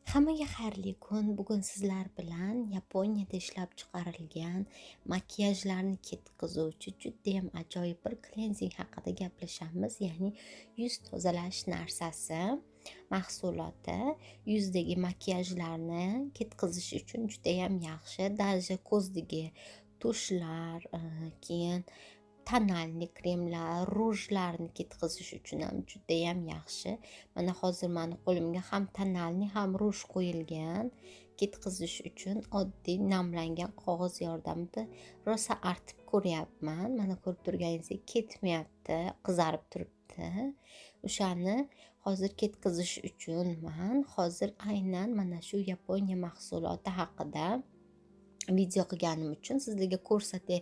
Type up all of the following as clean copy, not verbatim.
Hammaga xayrli kun. Bugun sizlar bilan Yaponiyada ishlab chiqarilgan makiyajlarni ketkazuvchi juda ham ajoyib bir klenzing haqida gaplashamiz. Ya'ni yuz tozalash narsasi mahsuloti yuzdagi makiyajlarni ketkazish uchun juda ham yaxshi. Даже ko'zdagi tushlar, keyin tonalni kremlar, rujlarni ketkazish uchun ham juda ham yaxshi. Mana hozir meni qo'limga ham tonalni, ham ruj qo'yilgan. Ketkazish uchun oddiy namlangan qog'oz yordamida rosa artib ko'ryapman. Mana ko'rib turganingizdek ketmayapti, qizarib turibdi. O'shani hozir ketkazish uchun hozir aynan mana shu Yaponiya mahsuloti haqida video qilganim uchun sizlarga ko'rsatay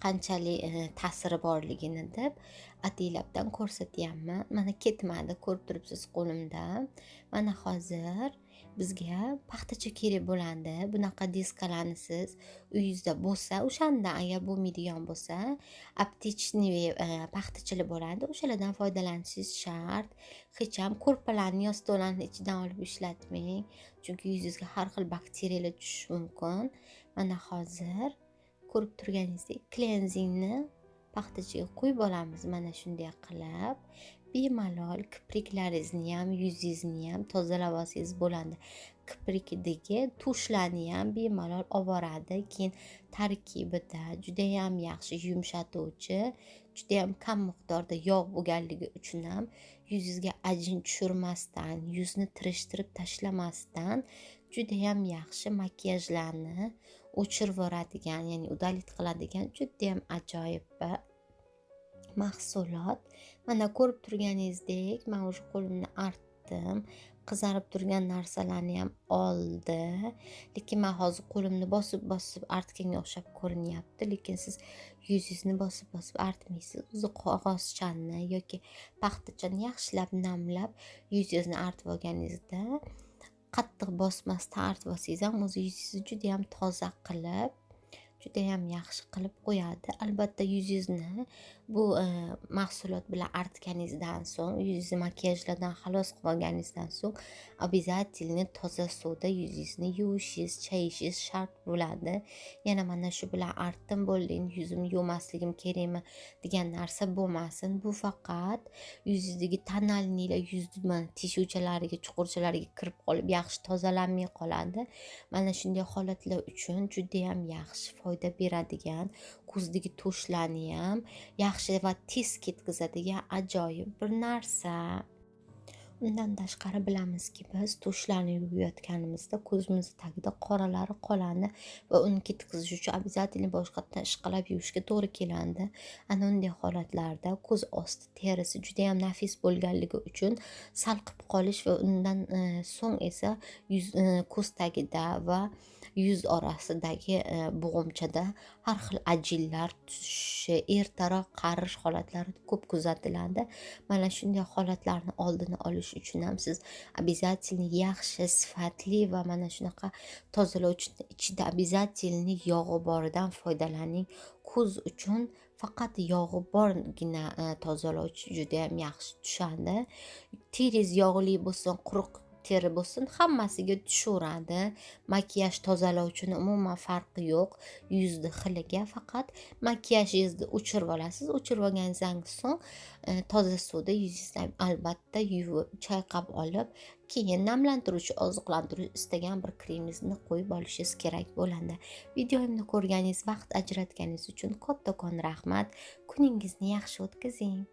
qanchalik ta'siri borligini deb ataylabdan ko'rsatyapman. Mana ketmadi, ko'rib turibsiz qo'limda. Mana hozir bizga paxtacha kerak bo'ladi. Bunaqa diskalarni siz uyingizda bo'lsa, o'shanda agar bo'lmaydigan bo'lsa, aptechniy paxtachalar bo'ladi. O'shalardan foydalanishingiz shart. Hech ham ko'rpalarni, yostiqlarni ichidan olib ishlatmang, chunki yuzingizga har xil bakteriyalar tushishi mumkin. Mana hozir ko'rib turganingizdek klenzingni paxtachaga qo'yib olamiz. Mana shunday qilib bemalol kipriklaringizni ham, yuzingizni ham tozalab olsangiz bo'ladi. Kiprikdagi tushlarni ham bemalol oboradi. Keyin tarkibida juda ham yaxshi yumshatuvchi, juda ham kam miqdorda yog' bo'lganligi uchun ham yuzingizga ajin tushirmasdan, yuzni tirishtirib tashlamasdan juda ham yaxshi makiyajlarni o'chirib yuboradigan, ya'ni udalit qiladigan juda ham ajoyib mahsulot. Mana ko'rib turganingizdek, men o'sha qo'limni artdim, qizarib turgan narsalarni ham oldi. Lekin men hozir qo'limni bosib artganga o'xshab ko'rinyapti, lekin siz yuzingizni bosib artmaysiz. O'zi qog'ozchani yoki paxtachani yaxshilab namlab yuzingizni artib olganingizda qattiq bosmasdan artib olsangiz ham o'zi yuzingizni juda ham toza qilib, juda ham yaxshi qilib qo'yadi. Albatta yuzingizni bu mahsulot bilan artganingizdan so'ng, yuzingizni makiyajlardan xalos qilib olganingizdan so'ng обязательно toza suvda yuzingizni yuvishingiz, chayishingiz shart bo'ladi. Yana mana shu bilan artdim bo'ldi, yuzimni yuvmasligim kerakmi degan narsa bo'lmasin. Bu faqat yuzingizdagi tonalnilar yuzni teshuvchalariga, chuqurchalariga kirib qolib yaxshi tozalanmay qoladi. Mana shunday holatlar uchun juda ham yaxshi foyda beradigan, ko'zdagi tushlarni ham yaxshi va tez ketkazadigan ajoyib bir narsa. Undan tashqari bilamizki, biz tushlarni yuvayotganimizda ko'zimiz tagida qoralari qoladi va uni ketkazish uchun обязательно boshqatdan ishqalab yuvishga to'g'ri keladi. Ana unday holatlarda ko'z osti terisi juda ham nafis bo'lganligi uchun salqib qolish va undan so'ng esa ko'z tagida va yuz orasidagi bo'g'imchada har xil ajinlar tushishi, ertaroq qarish holatlari ko'p kuzatiladi. Mana shunday holatlarni oldini olish uchun ham siz обязательно yaxshi, sifatli va mana shunaqa tozalovchi ichida обязательно yog'i boridan foydalaning. Ko'z uchun faqat yog'i borgina tozalovchi juda ham yaxshi tushadi. Teringiz yog'li bo'lsin, quruq teri bo'lsin, hammasiga tushaveradi. Makiyaj tozalovchini umuman farqi yo'q yuzni xiliga. Faqat makiyajingizni o'chirib olasiz. O'chirib olganingizdan so'ng toza suvda yuzingizni albatta yuvib, chayqab olib, keyin namlantiruvchi, oziqlantiruvchi istagan bir kremingizni qo'yib olishingiz kerak bo'ladi. Videomni ko'rganingiz, vaqt ajratganingiz uchun kattakon rahmat. Kuningizni yaxshi o'tkazing.